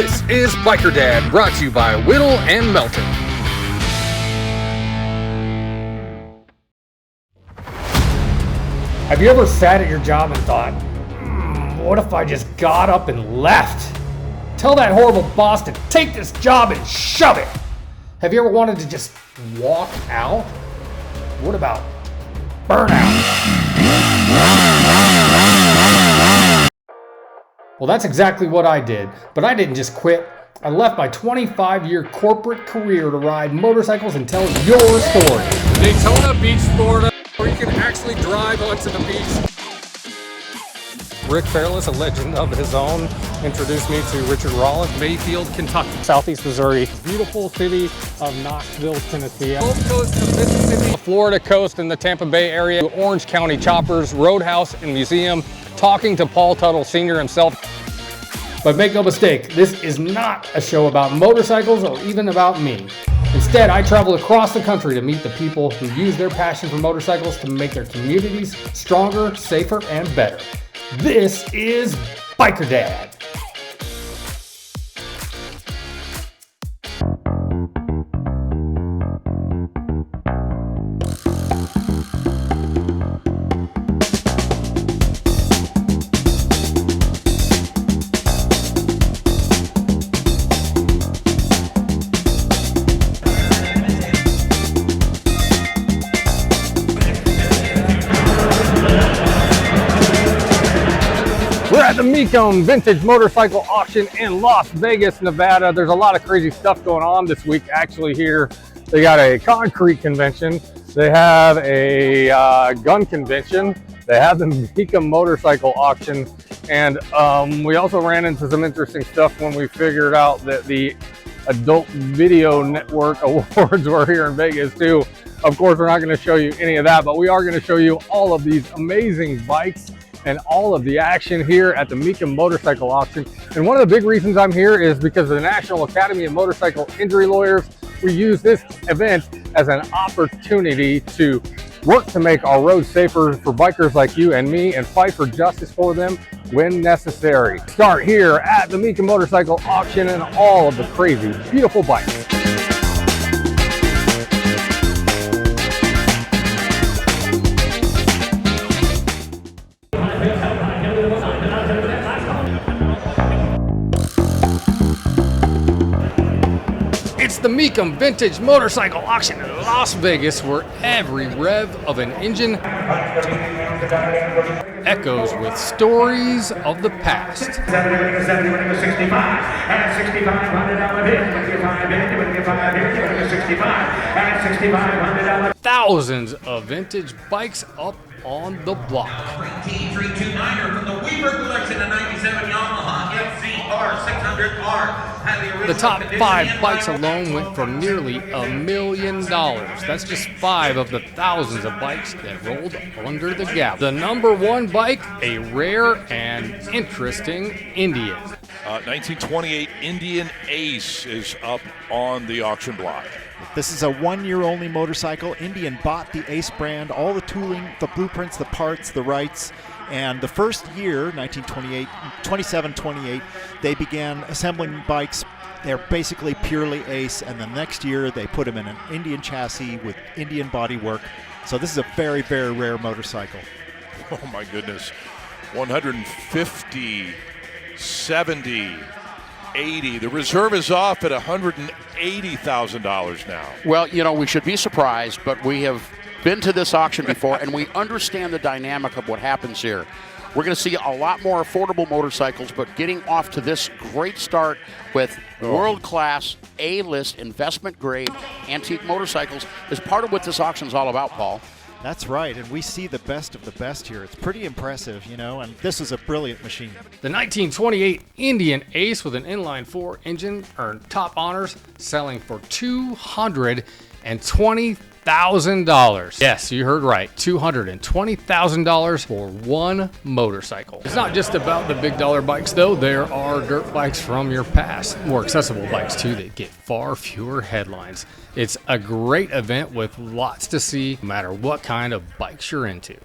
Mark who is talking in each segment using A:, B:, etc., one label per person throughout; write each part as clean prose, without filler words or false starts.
A: This is Biker Dad, brought to you by Whittle and Melton.
B: Have you ever sat at your job and thought, what if I just got up and left? Tell that horrible boss to take this job and shove it. Have you ever wanted to just walk out? What about burnout? Well, that's exactly what I did, but I didn't just quit. I left my 25-year corporate career to ride motorcycles and tell your story.
A: Daytona Beach, Florida, where you can actually drive onto the beach. Rick Fairless, a legend of his own, introduced me to Richard Rollins. Mayfield, Kentucky. Southeast Missouri. Beautiful city of Knoxville, Tennessee. Gulf Coast of Mississippi. The Florida coast and the Tampa Bay area. Orange County Choppers, Roadhouse and Museum. Talking to Paul Tuttle Sr. himself.
B: But make no mistake, this is not a show about motorcycles or even about me. Instead, I travel across the country to meet the people who use their passion for motorcycles to make their communities stronger, safer, and better. This is Biker Dad.
A: We're at the Mecum Vintage Motorcycle Auction in Las Vegas, Nevada. There's a lot of crazy stuff going on this week. Actually here, they got a concrete convention. They have a gun convention. They have the Mecum Motorcycle Auction. And we also ran into some interesting stuff when we figured out that the Adult Video Network Awards were here in Vegas too. Of course, we're not going to show you any of that, but we are going to show you all of these amazing bikes and all of the action here at the Mecum Motorcycle Auction. And one of the big reasons I'm here is because of the National Academy of Motorcycle Injury Lawyers. We use this event as an opportunity to work to make our roads safer for bikers like you and me and fight for justice for them when necessary. Start here at the Mecum Motorcycle Auction and all of the crazy, beautiful bikes. It's the Mecum Vintage Motorcycle Auction in Las Vegas, where every rev of an engine echoes with stories of the past. Thousands of vintage bikes up on the block.
C: 329er from the Weaver collection, a 97 Yamaha FZR 600R.
A: The top 5 bikes alone went for nearly $1 million. That's just 5 of the thousands of bikes that rolled under the gavel. The number 1 bike, a rare and interesting Indian.
D: 1928 Indian Ace is up on the auction block.
E: This is a one-year-only motorcycle. Indian bought the Ace brand, all the tooling, the blueprints, the parts, the rights. And the first year, 27-28, they began assembling bikes. They're basically purely Ace. And the next year, they put them in an Indian chassis with Indian bodywork. So this is a very, very rare motorcycle.
D: Oh my goodness. 150, 70, 80. The reserve is off at $180,000 now.
F: Well, you know, we should be surprised, but we have been to this auction before, and we understand the dynamic of what happens here. We're going to see a lot more affordable motorcycles, but getting off to this great start with world-class, A-list, investment-grade antique motorcycles is part of what this auction is all about, Paul.
E: That's right, and we see the best of the best here. It's pretty impressive, you know, and this is a brilliant machine.
B: The 1928 Indian Ace with an inline-4 engine earned top honors, selling for $220,000. Yes, you heard right, $220,000 for one motorcycle. It's not just about the big dollar bikes, though. There are dirt bikes from your past, more accessible bikes, too, that get far fewer headlines. It's a great event with lots to see, no matter what kind of bikes you're into.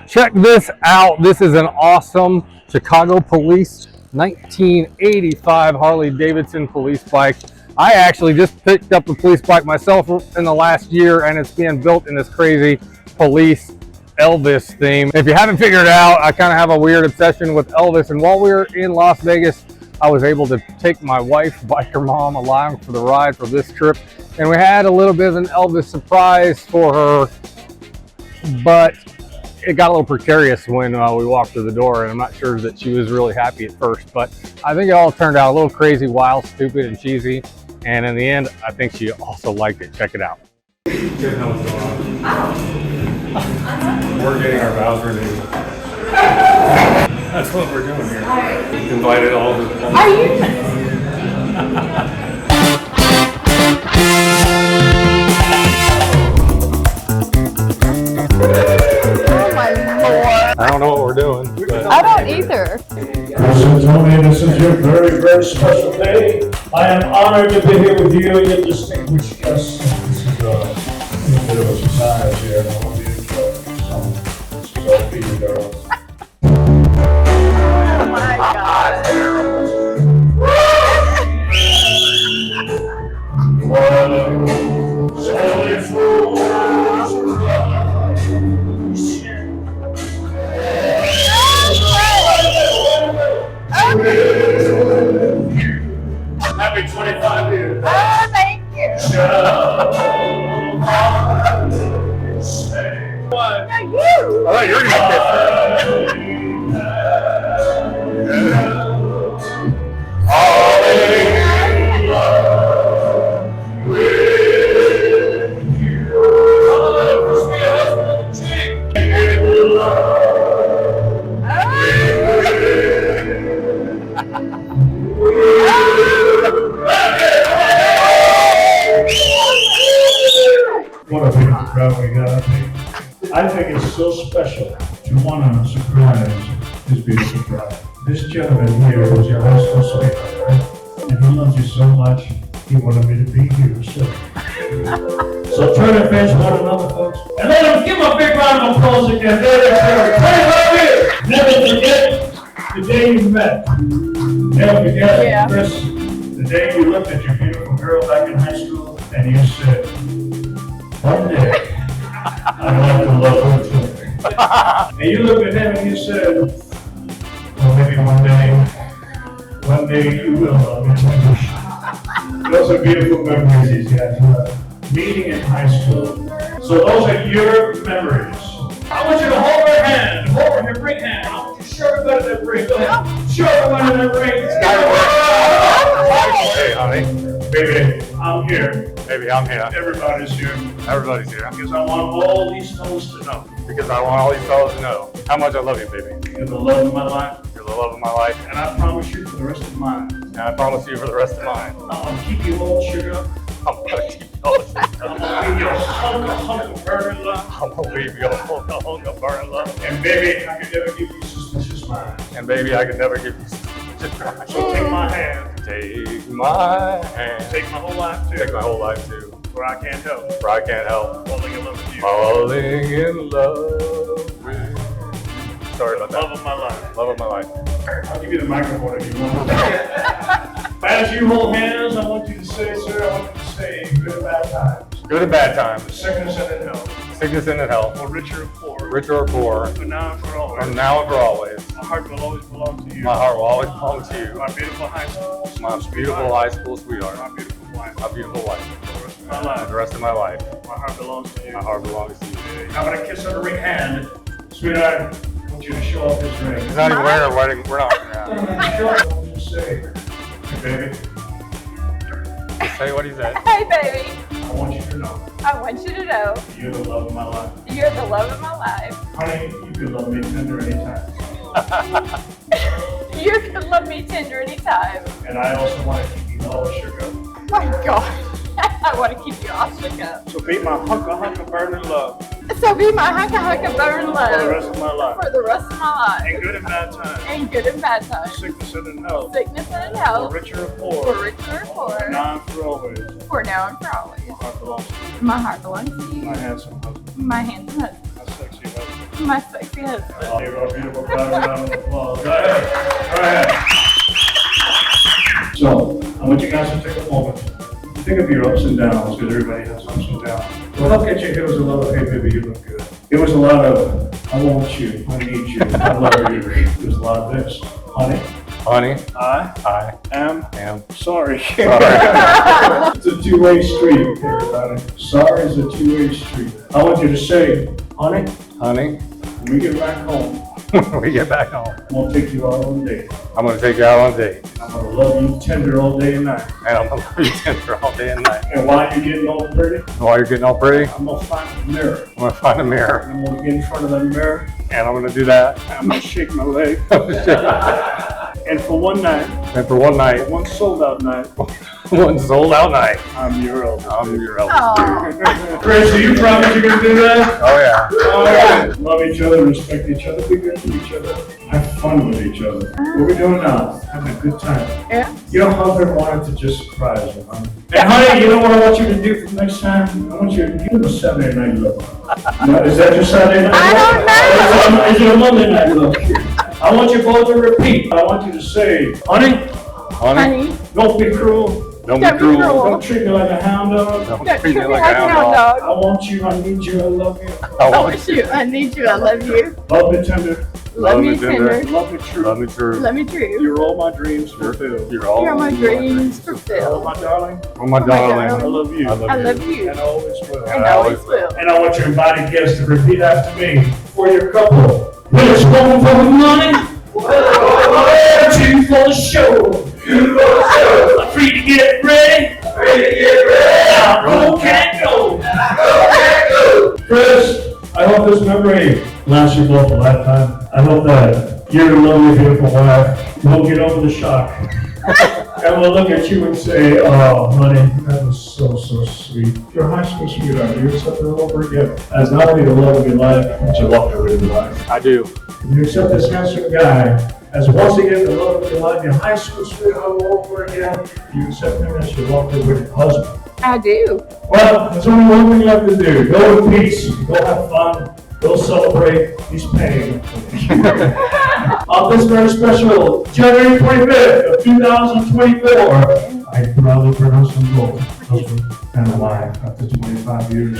A: Check this out. This is an awesome Chicago Police 1985 Harley Davidson police bike. I actually just picked up a police bike myself in the last year, and it's being built in this crazy police Elvis theme. If you haven't figured it out, I kind of have a weird obsession with Elvis, and while we were in Las Vegas, I was able to take my wife, biker mom, along for the ride for this trip, and we had a little bit of an Elvis surprise for her, but it got a little precarious when we walked through the door, and I'm not sure that she was really happy at first, but I think it all turned out a little crazy, wild, stupid, and cheesy, and in the end, I think she also liked it. Check it out. You guys know what's going on. We're getting our vows renewed. That's what we're doing here. Invited all the...
G: Are you? Oh my Lord.
A: I don't know what we're doing. But...
G: I don't either.
H: Listen, Tony, this is your very, very special day. I am honored to be here with you, your distinguished guests. This is a bit of a surprise here, and I hope you enjoy it. This is all for you, girls.
G: Oh my God.
H: Only fools Happy 25 years.
G: Oh, thank you.
H: What?
G: No, you.
A: I thought you were going to kiss her.
H: What a big crowd we got. I think it's so special to want to surprise this beautiful bride. This gentleman here was your high school sweetheart, right? And he loves you so much, he wanted me to be here, so turn and face one another, folks. And let us give a big round of applause again. There, 25 years. Never forget the day you met. Never forget, Chris, the day you looked at your beautiful girl back in high school and you said, one day, I'd like to love her too. And you looked at him and you said, well, maybe one day you will love me too. Those are beautiful memories he's got. Meeting in high school. So those are your memories. I want you to hold her hand, hold her great hand. I want you to show everybody that ring. Go ahead. Show everybody that ring.
A: Hey, honey.
H: Baby, I'm here.
A: Baby, I'm here.
H: Everybody's here.
A: Everybody's here.
H: Because I want all these fellas to know.
A: Because I want all these fellas to know how much I love you, baby.
H: You're the love of my life.
A: You're the love of my life.
H: And I promise you for the rest of mine.
A: And I promise you for the rest of mine.
H: I'm going to keep you all sugar.
A: I'm gonna keep you all shit.
H: I'm gonna leave you a hunk of burning love.
A: I'm gonna leave you a hunk of burning love.
H: And baby, I can never give you suspicious mind.
A: And baby, I can never give you suspicious mind.
H: So take my hand.
A: Take my hand.
H: Take my whole life too.
A: Take my whole life too.
H: For I can't help.
A: For I can't help.
H: Falling in love with you.
A: Falling in love with you. Sorry about that.
H: Love of my life.
A: Love of my life.
H: I'll give you the microphone if you want. As you hold hands, I want you to say, sir, I want you to say good and bad times.
A: Good and bad times.
H: Sickness and in health.
A: Sickness and in health.
H: For richer or poor.
A: Richer or poor.
H: For now and for always.
A: From now and for always.
H: My heart will always belong to you.
A: My heart will always belong to you.
H: My beautiful high school.
A: My beautiful high school sweetheart.
H: My beautiful wife.
A: My beautiful wife.
H: For the rest of my life.
A: For the rest of my life.
H: My heart belongs to you.
A: My heart belongs to you.
H: I'm gonna kiss her the ring hand. Sweetheart, I want you to show off this ring.
A: He's not even wearing a wedding. We're not. Yeah.
H: Show off what you say. Hey, baby.
A: Say what he said.
G: Hey, baby.
H: I want you to know.
G: I want you to know
H: You're the love of my life.
G: you're the love of my life.
H: Honey, you can love me tender anytime.
G: You can love me tender anytime.
H: And I also want to keep you all sugar.
G: Oh my God. I want to keep you all shook up.
H: So be my hunk of burning love
G: So be my hunka burn
H: for the
G: love
H: rest of my life.
G: for the rest of my
H: In
G: life.
H: good and bad times.
G: In good and bad times.
H: Sickness and in health.
G: Sickness and in
H: For
G: health.
H: richer or
G: For
H: poor.
G: richer or poor.
H: Now and for always.
G: For now and for always.
H: My heart belongs to you.
G: My heart belongs to you.
H: My handsome husband.
G: My handsome husband.
H: My sexy husband.
G: My sexy husband.
H: Oh, you're a beautiful crowd around the applause. Go ahead. So, I want you guys to take a moment. Think of your ups and downs, because everybody has ups and downs. Well, look at you. It was a lot of, hey, baby, you look good. It was a lot of, I want you, I need you, I love you. It was a lot of this. Honey, I am sorry. It's a two-way street, everybody. Sorry is a two-way street. I want you to say, honey, when we get back home, I'm gonna take you out on a date.
A: I'm gonna take you out on a date.
H: I'm gonna love you tender all day and night.
A: And I'm gonna love you tender all day and night.
H: And while you're getting all pretty,
A: While you're getting all pretty,
H: I'm gonna find a mirror.
A: I'm gonna find a mirror.
H: And I'm gonna get in front of that mirror.
A: And I'm gonna do that.
H: I'm gonna shake my leg. And for one night, one sold out night,
A: one sold out night,
H: I'm your elder.
G: Oh.
H: Chris, are you promise you're gonna do that?
A: Oh yeah.
H: All right. Love each other, respect each other, be good to each other, have fun with each other. What we're doing now, having a good time.
G: Yeah.
H: Your husband wanted to just surprise you, honey. And honey, you know what I want you to do for next time? I want you to give him a Saturday night look. No, is that your Saturday night look?
G: I don't know.
H: Is it a Monday night look? I want you both to repeat. I want you to say, honey,
G: Honey,
H: don't be cruel.
A: Don't be cruel.
H: Don't treat me like a hound dog.
A: Don't treat me like a hound dog.
H: I want you, I need you, I love you.
G: I want you, I need you, I love you.
H: Love me tender.
G: Love me tender.
H: Love me true.
A: Love me true.
G: Love me true.
H: You're all my dreams fulfilled.
A: You're all
G: You're my dreams
H: Oh,
G: fulfilled.
H: my darling.
A: Oh my darling.
H: I love you.
A: I love
G: I love you.
H: And I always will.
G: And I always will.
H: And I want your invited guests to repeat after me for your couple. Bitch, going for the money. Two for the show. I'm free to get ready. Now, roll can't go. Chris, I hope this memory lasts you both a lifetime. I hope that your lovely, beautiful wife will get over the shock. And we'll look at you and say, oh, honey, that was so sweet. You're a high school sweetheart. You accept her over again as not only the love of your life, but you walked away with your life.
A: I do.
H: You accept this handsome guy as once again the love of your life, your high school sweetheart over again. You accept him as you walked away with your husband.
G: I do.
H: Well, there's only one thing left to do. Go in peace. Go have fun. Go celebrate. He's paying. On this very special January 25th of 2024, I proudly pronounce them both husband and wife after 25 years.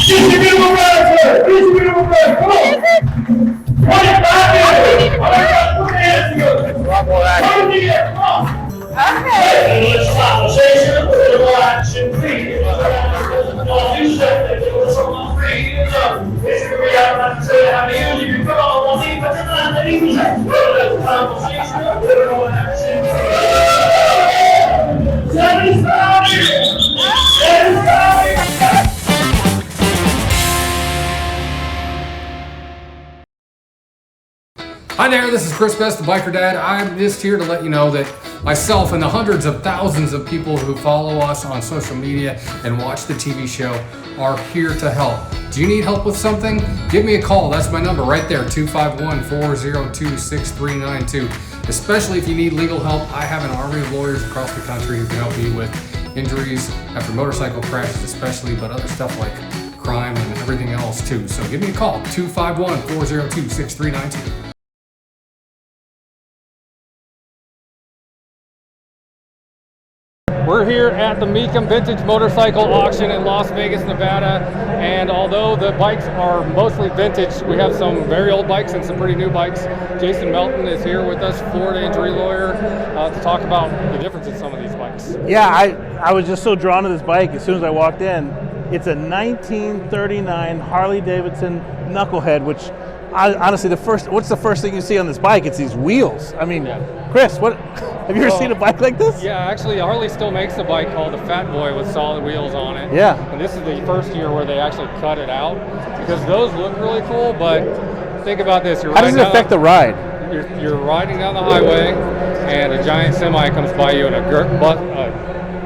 H: Just a beautiful bride, sir! Just a beautiful bride! Come on! 25 years! All right, put your hands together. Come together, come on! Okay. Let's conversation, a little action, please. Don't do something, do it from my freedom. It's gonna be out like to say how to use you. Come on, won't leave us alone. Let me conversation, a little action, please. Satisfied.
B: Hi there, this is Chris Best, the Biker Dad. I'm just here to let you know that myself and the hundreds of thousands of people who follow us on social media and watch the TV show are here to help. Do you need help with something? Give me a call. That's my number right there, 251-402-6392. Especially if you need legal help, I have an army of lawyers across the country who can help you with injuries after motorcycle crashes especially, but other stuff like crime and everything else too. So give me a call, 251-402-6392.
A: We're here at the Mecum Vintage Motorcycle Auction in Las Vegas, Nevada, and although the bikes are mostly vintage, we have some very old bikes and some pretty new bikes. Jason Melton is here with us, Florida injury lawyer, to talk about the difference in some of these bikes.
I: Yeah, I was just so drawn to this bike as soon as I walked in. It's a 1939 Harley Davidson Knucklehead, which honestly, what's the first thing you see on this bike? It's these wheels. I mean, Chris, what? Have you ever seen a bike like this?
A: Yeah, actually, Harley still makes a bike called the Fat Boy with solid wheels on it.
I: Yeah.
A: And this is the first year where they actually cut it out because those look really cool. But think about this:
I: how does it affect the ride?
A: You're riding down the highway, and a giant semi comes by you, and a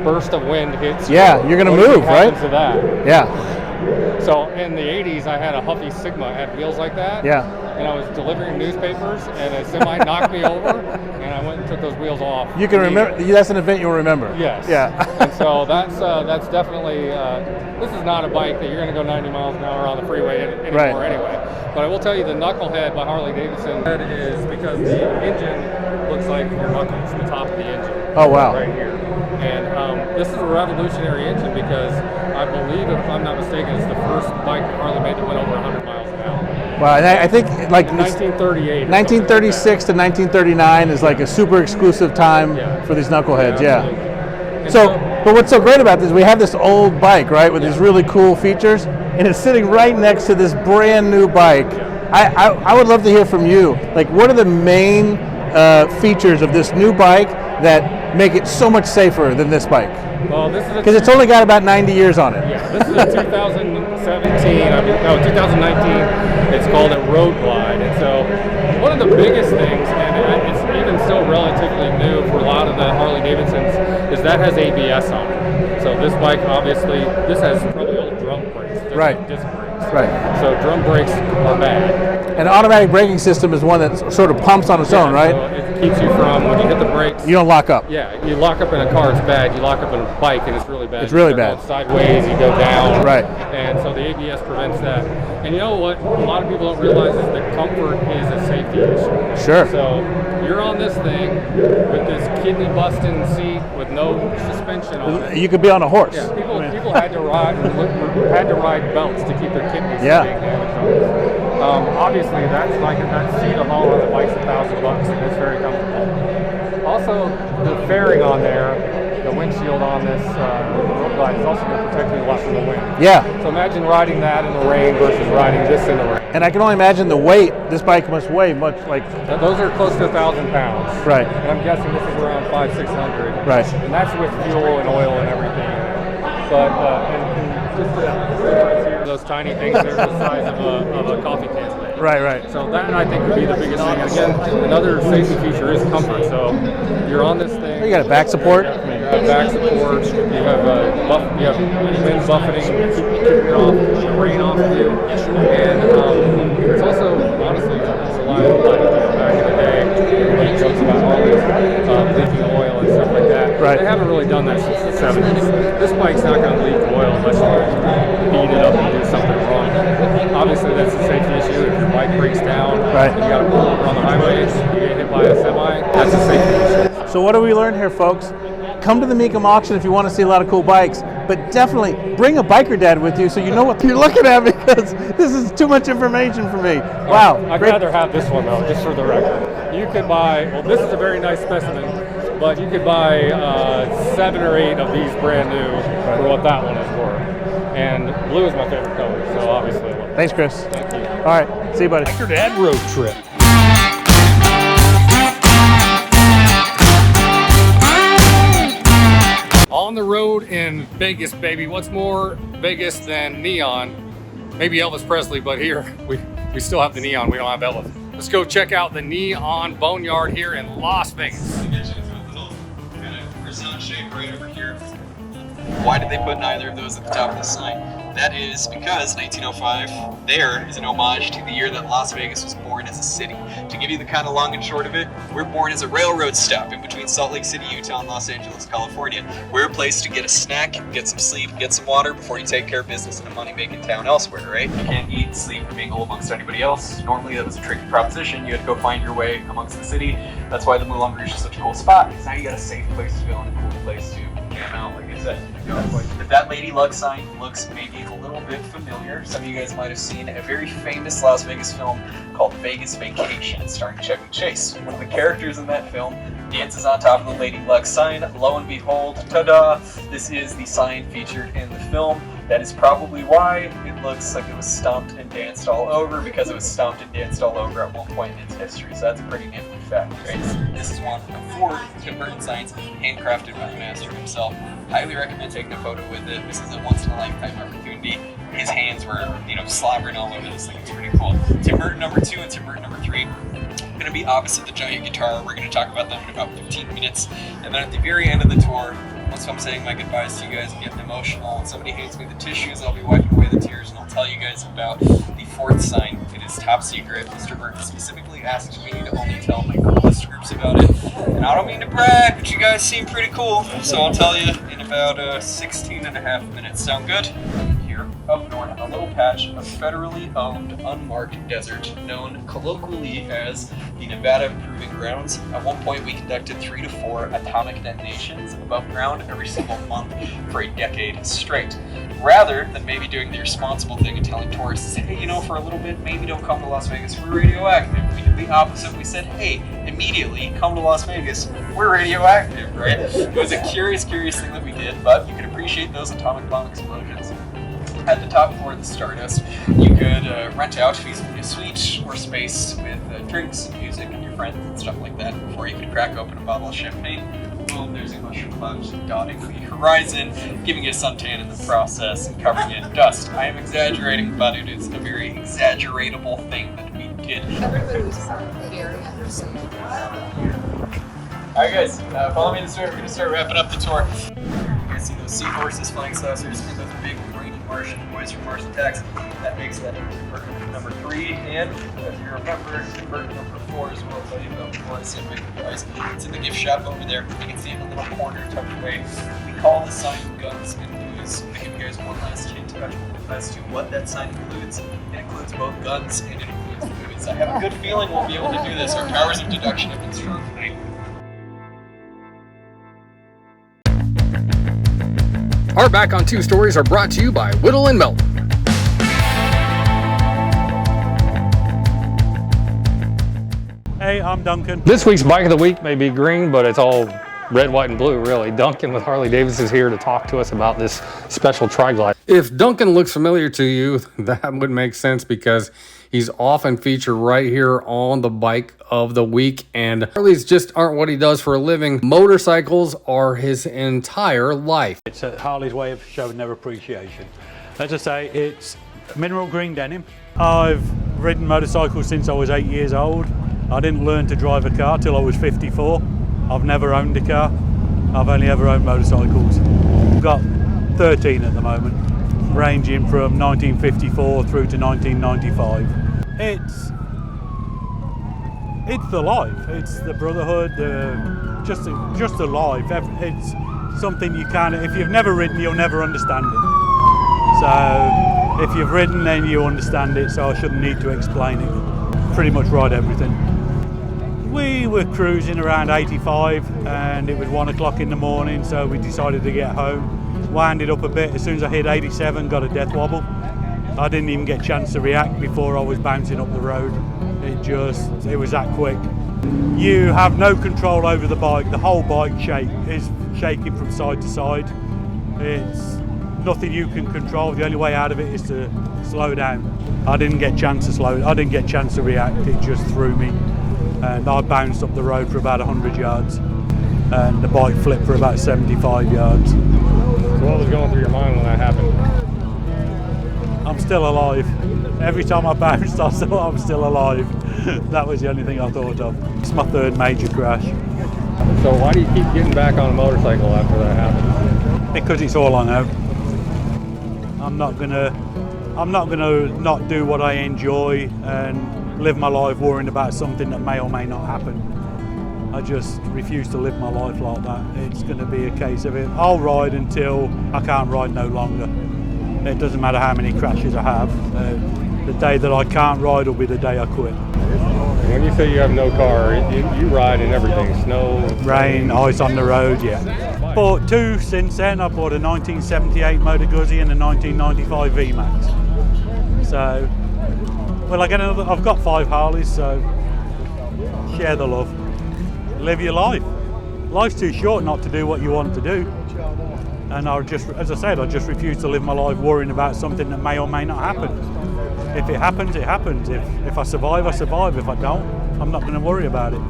A: burst of wind hits you.
I: Yeah, you're gonna move, right?
A: To that?
I: Yeah.
B: So in the 80s, I had a Huffy Sigma, had wheels like that.
I: Yeah.
B: And I was delivering newspapers, and a semi knocked me over, and I went and took those wheels off.
I: You can remember. That's an event you'll remember.
B: Yes.
I: Yeah.
B: And so that's definitely. This is not a bike that you're going to go 90 miles an hour on the freeway anymore anyway. But I will tell you, the Knucklehead by Harley Davidson is because the engine looks like your knuckles, the top of the engine.
I: Oh wow.
B: Right here. And this is a revolutionary engine because I believe, if I'm not mistaken, it's the first bike that Harley made that went over 100 miles an hour.
I: Well, and I think like
B: 1938.
I: 1936 to 1939 is like a super exclusive time for these knuckleheads. Yeah. So, but what's so great about this? We have this old bike, right, with these really cool features, and it's sitting right next to this brand new bike. I would love to hear from you. Like, what are the main features of this new bike that make it so much safer than this bike?
B: Well, this is
I: because it's only got about 90 years on it.
B: Yeah, this is a 2019. It's called a Road Glide, and so one of the biggest things, and it's even still relatively new for a lot of the Harley Davidsons, is that has ABS on it. So this bike, obviously, this has probably old drum brakes.
I: Right.
B: Disc brakes.
I: Right.
B: So drum brakes are bad.
I: An automatic braking system is one that sort of pumps on its own, right?
B: So it keeps you from, when you hit the brakes.
I: You don't lock up.
B: Yeah, you lock up in a car, it's bad. You lock up in a bike, and it's really bad.
I: It's really
B: you
I: bad.
B: Go sideways, you go down.
I: Right.
B: And so the ABS prevents that. And you know what a lot of people don't realize is that comfort is a safety issue.
I: Sure.
B: So you're on this thing with this kidney busting seat with no suspension on it.
I: You could be on a horse.
B: Yeah, people had to ride belts to keep their kidneys from being damaged on this. Obviously, that's like that seat alone on the bike's $1,000, and it's very comfortable. Also, the fairing on there, the windshield on this Road Glide is also going to protect you a lot from the wind.
I: Yeah.
B: So imagine riding that in the rain versus riding this in the rain.
I: And I can only imagine the weight. This bike must weigh much like.
B: Those are close to 1,000 pounds.
I: Right.
B: And I'm guessing this is around 500-600.
I: Right.
B: And that's with fuel and oil and everything. But and just those tiny things, they're the size of a coffee can.
I: Right.
B: So that, I think, would be the biggest thing. And again, another safety feature is comfort. So you're on this thing.
I: You got a back support.
B: You have back support. You have wind buffeting, keeping the rain off of you. And it's also, honestly, it's a reliable bike. Back in the day, everybody jokes about all this leaking oil and stuff like that.
I: Right.
B: They haven't really done that since the 70s. This bike's not going to leak oil unless you beat it up and do something wrong. Obviously, that's a safety issue. If your bike breaks down and you got to pull over on the highways, you get hit by a semi, that's a safety issue.
I: So what do we learn here, folks? Come to the Mecum auction if you want to see a lot of cool bikes, but definitely bring a biker dad with you so you know what you're looking at, because this is too much information for me. Wow.
B: I'd rather have this one, though, just for the record. You could buy, well, this is a very nice specimen, but you could buy 7 or 8 of these brand new for what that one is worth. And blue is my favorite color, so obviously I love it.
I: Thanks, Chris.
B: Thank you.
I: All right. See you, buddy.
B: Biker Dad road trip. On the road in Vegas, baby. What's more Vegas than neon? Maybe Elvis Presley, but here we still have the neon. We don't have Elvis. Let's go check out the neon Boneyard here in Las Vegas.
J: Shape right over here. Why did they put neither of those at the top of the sign? That is because 1905 there is an homage to the year that Las Vegas was born as a city. To give you the kind of long and short of it, we're born as a railroad stop in between Salt Lake City, Utah and Los Angeles, California. We're a place to get a snack, get some sleep, get some water before you take care of business in a money-making town elsewhere, right? You can't eat, sleep, or mingle amongst anybody else. Normally that was a tricky proposition. You had to go find your way amongst the city. That's why the Moulin Rouge is such a cool spot, because now you got a safe place to go and a cool place to camp out, like I said. If that Lady Luck sign looks maybe a little bit familiar, some of you guys might have seen a very famous Las Vegas film called Vegas Vacation, starring Chevy Chase. One of the characters in that film dances on top of the Lady Luck sign. Lo and behold, ta-da! This is the sign featured in the film. That is probably why it looks like it was stomped and danced all over, because it was stomped and danced all over at one point in its history. So that's a pretty nifty fact, right? This is one of 4 Tim Burton signs, handcrafted by the master himself. Highly recommend taking a photo with it. This is a once-in-a-lifetime opportunity. His hands were, slobbering all over this thing. It's pretty cool. Tim Burton number 2 and Tim Burton number 3 going to be opposite the giant guitar. We're going to talk about them in about 15 minutes. And then at the very end of the tour, Once I'm saying my goodbyes to you guys, I'm getting emotional. When somebody hands me the tissues, I'll be wiping away the tears, and I'll tell you guys about the fourth sign. It is top secret. Mr. Burton specifically asked me to only tell my coolest groups about it. And I don't mean to brag, but you guys seem pretty cool. So I'll tell you in about 16 and a half minutes. Sound good? Here up north, a little patch of federally owned unmarked desert known colloquially as the Nevada Proving Grounds. At one point, we conducted 3 to 4 atomic detonations above ground every single month for a decade straight. Rather than maybe doing the responsible thing and telling tourists, hey, you know, for a little bit, maybe don't come to Las Vegas, we're radioactive. We did the opposite. We said, hey, immediately come to Las Vegas, we're radioactive, right? It was a curious thing that we did, but you can appreciate those atomic bomb explosions. At the top floor of the Stardust, you could rent out feasibly a suite or space with drinks, music, and your friends and stuff like that before you could crack open a bottle of champagne. Well, there's a mushroom cloud dotting the horizon, giving you a suntan in the process and covering it in dust. I am exaggerating, but it is a very exaggeratable thing that we did.
G: Everybody was very understanding.
J: Alright guys, follow me in the store. We're going to start wrapping up the tour. You guys see those seahorses, flying saucers, and those big brainy Martian boys from Mars Attacks. That makes that Burton number 3, and if you remember, Burton number 4 is what I'll tell you about before I say big guys. It's in the gift shop over there. You can see it in a little corner tucked away. We call the sign Guns and Booze. I give you guys one last hint as to what that sign includes. It includes both guns and it includes booze. I have a good feeling we'll be able to do this. Our powers of deduction have been strong tonight.
B: Our Back on Two stories are brought to you by Whittle and Melton.
I: Hey, I'm Duncan.
A: This week's Bike of the Week may be green, but it's all red, white, and blue, really. Duncan with Harley Davidson is here to talk to us about this special Tri-Glide. If Duncan looks familiar to you, that would make sense because he's often featured right here on the Bike of the Week, and Harleys just aren't what he does for a living. Motorcycles are his entire life.
K: It's Harley's way of showing their appreciation. As I say, it's mineral green denim. I've ridden motorcycles since I was 8 years old. I didn't learn to drive a car till I was 54. I've never owned a car. I've only ever owned motorcycles. I've got 13 at the moment, ranging from 1954 through to 1995. It's the life. It's the brotherhood. Just the life. It's something you can't. If you've never ridden, you'll never understand it. So if you've ridden, then you understand it. So I shouldn't need to explain it. Pretty much ride everything. We were cruising around 85, and it was 1 o'clock in the morning. So we decided to get home. Wound it up a bit. As soon as I hit 87, got a death wobble. I didn't even get a chance to react before I was bouncing up the road. It was that quick. You have no control over the bike. The whole bike is shaking from side to side. It's nothing you can control. The only way out of it is to slow down. I didn't get a chance to slow. I didn't get a chance to react. It just threw me, and I bounced up the road for about 100 yards, and the bike flipped for about 75 yards.
A: So what was going through your mind when that happened?
K: I'm still alive. Every time I bounced, I thought I'm still alive. That was the only thing I thought of. It's my third major crash.
A: So why do you keep getting back on a motorcycle after that happens?
K: Because it's all I know. I'm not gonna not do what I enjoy and live my life worrying about something that may or may not happen. I just refuse to live my life like that. It's going to be a case of it. I'll ride until I can't ride no longer. It doesn't matter how many crashes I have. The day that I can't ride will be the day I quit.
A: When you say you have no car, you ride in everything, snow,
K: rain, ice on the road, yeah. Bought two since then. I bought a 1978 Motor Guzzi and a 1995 VMAX. So, well, I've got 5 Harleys, so share the love. Live your life. Life's too short not to do what you want to do. And as I said, I just refuse to live my life worrying about something that may or may not happen. If it happens, it happens. If I survive, I survive. If I don't, I'm not going to worry about it.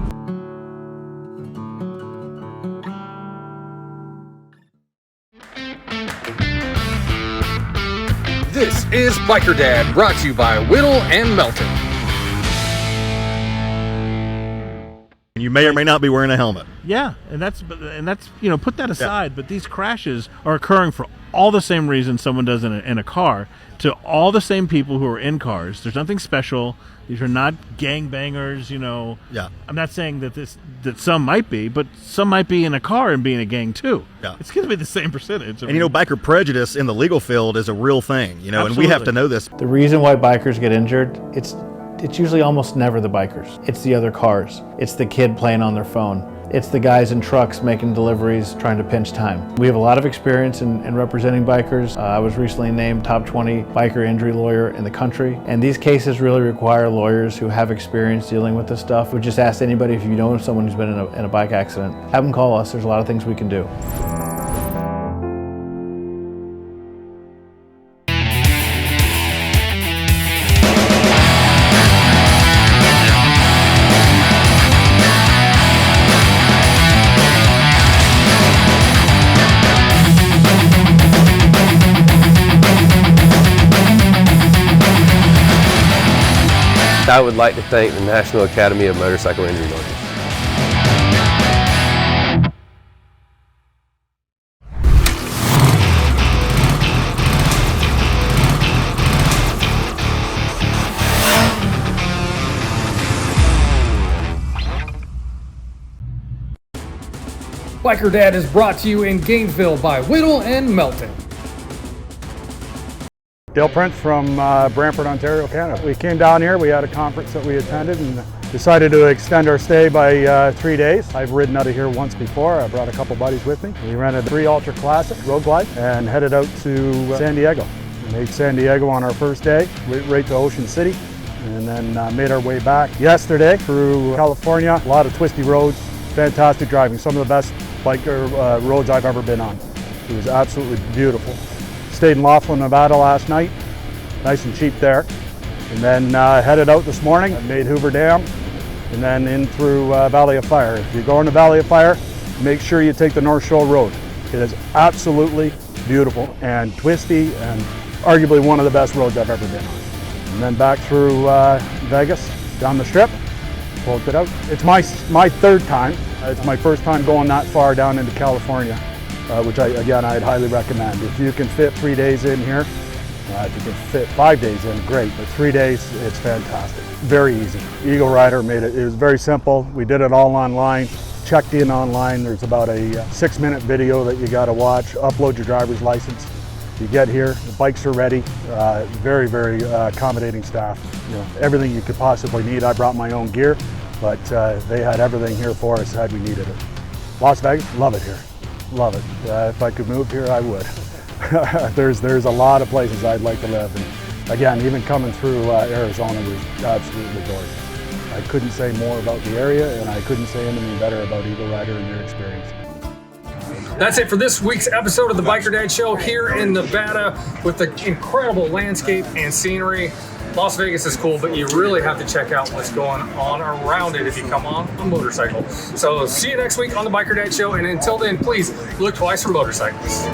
B: This is Biker Dad, brought to you by Whittle and Melton.
L: You may or may not be wearing a helmet.
I: Yeah, and that's put that aside. But these crashes are occurring for all the same reasons someone does in a car, to all the same people who are in cars. There's nothing special. These are not gangbangers.
L: Yeah.
I: I'm not saying that some might be, but some might be in a car and be in a gang too.
L: Yeah.
I: It's going to be the same percentage.
L: And biker prejudice in the legal field is a real thing. And we have to know this.
M: The reason why bikers get injured, it's usually almost never the bikers. It's the other cars. It's the kid playing on their phone. It's the guys in trucks making deliveries, trying to pinch time. We have a lot of experience in representing bikers. I was recently named top 20 biker injury lawyer in the country. And these cases really require lawyers who have experience dealing with this stuff. We just ask anybody, if you know someone who's been in a bike accident, have them call us. There's a lot of things we can do.
N: I would like to thank the National Academy of Motorcycle Injury Lawyers.
B: Biker Dad is brought to you in Gainesville by Whittle and Melton.
O: Dale Prince from Brantford, Ontario, Canada. We came down here, we had a conference that we attended and decided to extend our stay by 3 days. I've ridden out of here once before. I brought a couple buddies with me. We rented 3 Ultra Classic Road Glide and headed out to San Diego. We made San Diego on our first day, right to Ocean City, and then made our way back yesterday through California. A lot of twisty roads, fantastic driving, some of the best biker roads I've ever been on. It was absolutely beautiful. Stayed in Laughlin, Nevada last night, nice and cheap there. And then headed out this morning, made Hoover Dam, and then in through Valley of Fire. If you're going to Valley of Fire, make sure you take the North Shore Road. It is absolutely beautiful and twisty and arguably one of the best roads I've ever been on. And then back through Vegas, down the strip, pulled it out. It's my third time. It's my first time going that far down into California. Which I'd highly recommend. If you can fit 3 days in here, if you can fit 5 days in, great, but 3 days, it's fantastic. Very easy. Eagle Rider made it, it was very simple. We did it all online, checked in online. There's about a 6-minute video that you gotta watch, upload your driver's license. You get here, the bikes are ready, very, very accommodating staff. Everything you could possibly need. I brought my own gear, but they had everything here for us had we needed it. Las Vegas, love it here. Love it. If I could move here, I would. There's a lot of places I'd like to live, and again, even coming through Arizona was absolutely gorgeous. I couldn't say more about the area, and I couldn't say anything better about Eagle Rider and their experience.
B: That's it for this week's episode of the Biker Dad Show here in Nevada with the incredible landscape and scenery. Las Vegas is cool, but you really have to check out what's going on around it if you come on a motorcycle. So see you next week on the Biker Dad Show, and until then, please look twice for motorcycles.